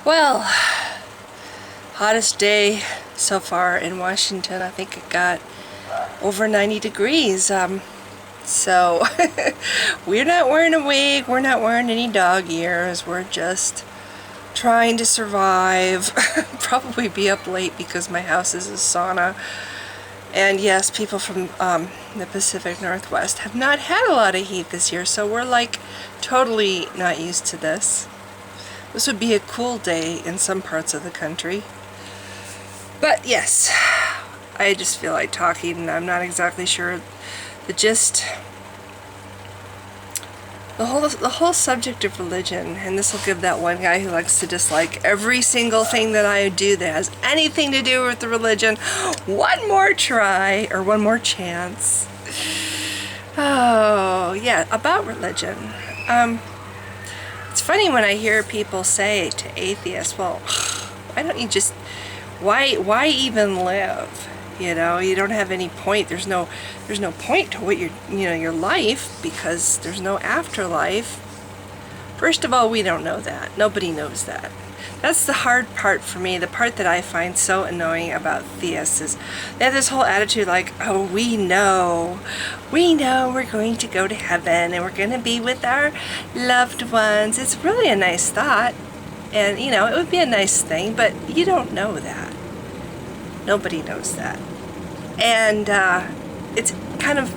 Well, hottest day so far in Washington. I think it got over 90 degrees. So we're not wearing a wig, we're not wearing any dog ears, we're just trying to survive. Probably be up late because my house is a sauna. And yes, people from the Pacific Northwest have not had a lot of heat this year, so we're like totally not used to this. This would be a cool day in some parts of the country. But yes, I just feel like talking and I'm not exactly sure the gist. The whole subject of religion, and this will give that one guy who likes to dislike every single thing that I do that has anything to do with the religion one more try or one more chance. Oh, yeah, about religion. It's funny when I hear people say to atheists, well, why don't you just, why even live? You know, you don't have any point. There's no point to what your life, because there's no afterlife. First of all, we don't know that. Nobody knows that. That's the hard part for me. The part that I find so annoying about theists is they have this whole attitude like, oh, we know we're going to go to heaven and we're going to be with our loved ones. It's really a nice thought, and you know, it would be a nice thing, but you don't know that. Nobody knows that. And it's kind of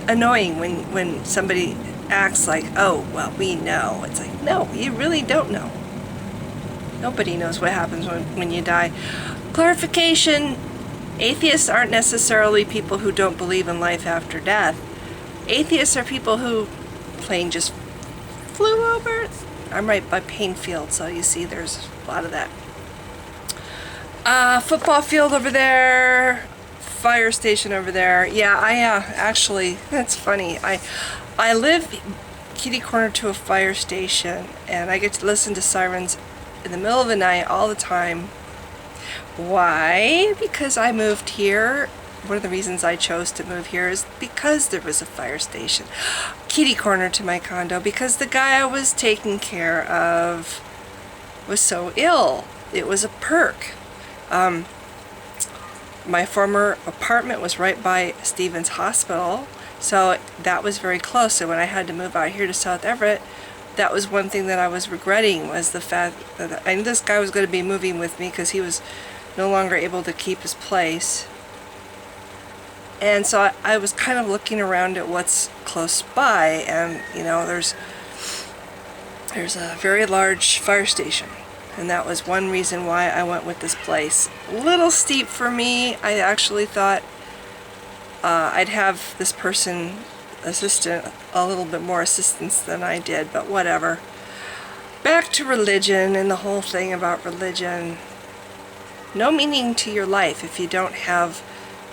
annoying when somebody acts like, oh, well, we know. It's like, no, you really don't know. Nobody knows what happens when you die. Clarification, atheists aren't necessarily people who don't believe in life after death. Atheists are people who plane just flew over. I'm right by Painfield, so you see there's a lot of that. Football field over there, fire station over there. Yeah, actually, that's funny. I live kitty corner to a fire station, and I get to listen to sirens in the middle of the night all the time. Why? Because I moved here. One of the reasons I chose to move here is because there was a fire station kitty corner to my condo, because the guy I was taking care of was so ill. It was a perk. My former apartment was right by Stevens Hospital, so that was very close. So when I had to move out here to South Everett, that was one thing that I was regretting, was the fact that I knew this guy was going to be moving with me because he was no longer able to keep his place. And so I was kind of looking around at what's close by, and you know, there's a very large fire station. And that was one reason why I went with this place. A little steep for me. I actually thought I'd have this assistant, a little bit more assistance than I did, but whatever. Back to religion and the whole thing about religion. No meaning to your life if you don't have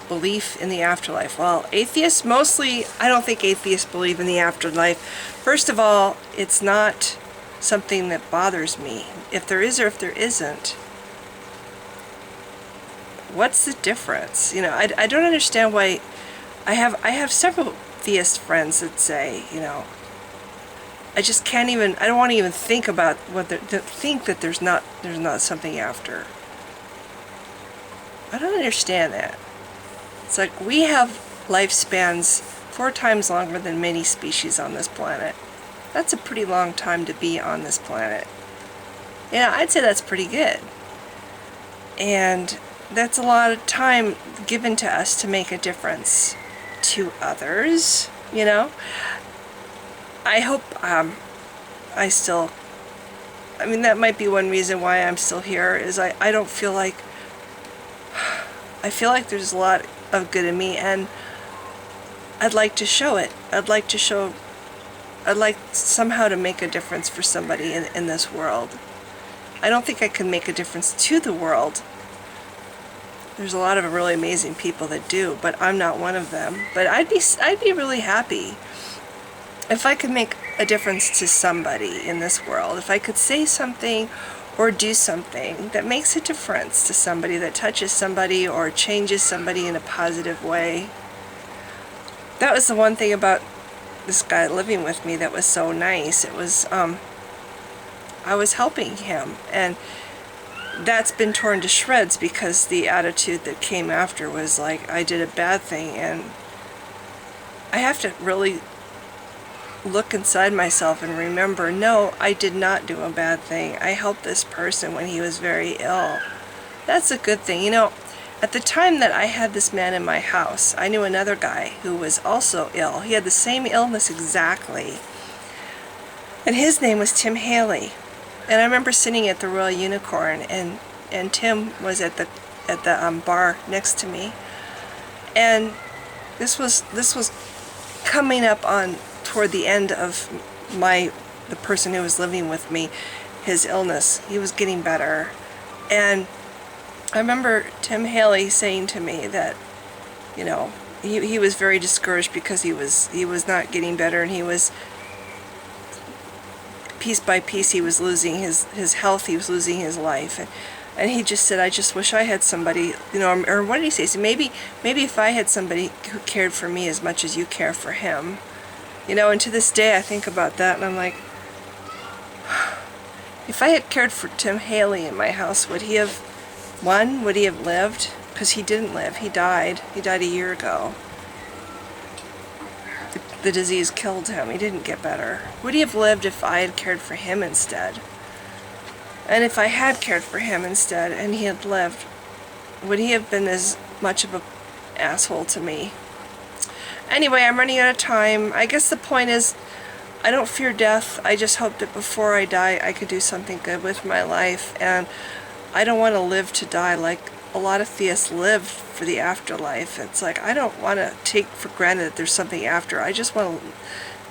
belief in the afterlife. Well, atheists mostly, I don't think atheists believe in the afterlife. First of all, it's not something that bothers me. If there is or if there isn't, what's the difference? You know, I don't understand why. I have several theist friends that say, you know, I just can't even, I don't want to even think about think that there's not something after. I don't understand that. It's like we have lifespans 4 times longer than many species on this planet. That's a pretty long time to be on this planet. Yeah, I'd say that's pretty good. And that's a lot of time given to us to make a difference to others, you know? I hope I mean, that might be one reason why I'm still here, is I don't feel like, I feel like there's a lot of good in me, and I'd like to show it. I'd like somehow to make a difference for somebody in this world. I don't think I can make a difference to the world. There's a lot of really amazing people that do, but I'm not one of them. But I'd be really happy if I could make a difference to somebody in this world. If I could say something or do something that makes a difference to somebody, that touches somebody or changes somebody in a positive way. That was the one thing about this guy living with me that was so nice. It was I was helping him, and that's been torn to shreds because the attitude that came after was like I did a bad thing. And I have to really look inside myself and remember, no, I did not do a bad thing. I helped this person when he was very ill. That's a good thing. At the time that I had this man in my house, I knew another guy who was also ill. He had the same illness exactly. And his name was Tim Haley. And I remember sitting at the Royal Unicorn, and Tim was at the bar next to me. And this was coming up on toward the end of the person who was living with me, his illness. He was getting better. And I remember Tim Haley saying to me that, he was very discouraged because he was not getting better, and he was, piece by piece, he was losing his health, he was losing his life. And he just said, I just wish I had somebody, or what did he say? So maybe if I had somebody who cared for me as much as you care for him. And to this day I think about that, and I'm like, if I had cared for Tim Haley in my house, would he have lived? Because he didn't live. He died. He died a year ago. The disease killed him. He didn't get better. Would he have lived if I had cared for him instead? And if I had cared for him instead and he had lived, would he have been as much of an asshole to me? Anyway, I'm running out of time. I guess the point is, I don't fear death. I just hope that before I die, I could do something good with my life. And I don't want to live to die like a lot of theists live for the afterlife. It's like, I don't want to take for granted that there's something after. I just want to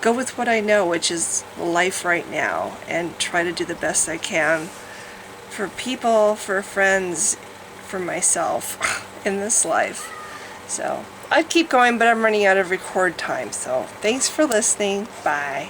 go with what I know, which is life right now, and try to do the best I can for people, for friends, for myself in this life. So I'd keep going, but I'm running out of record time. So thanks for listening. Bye.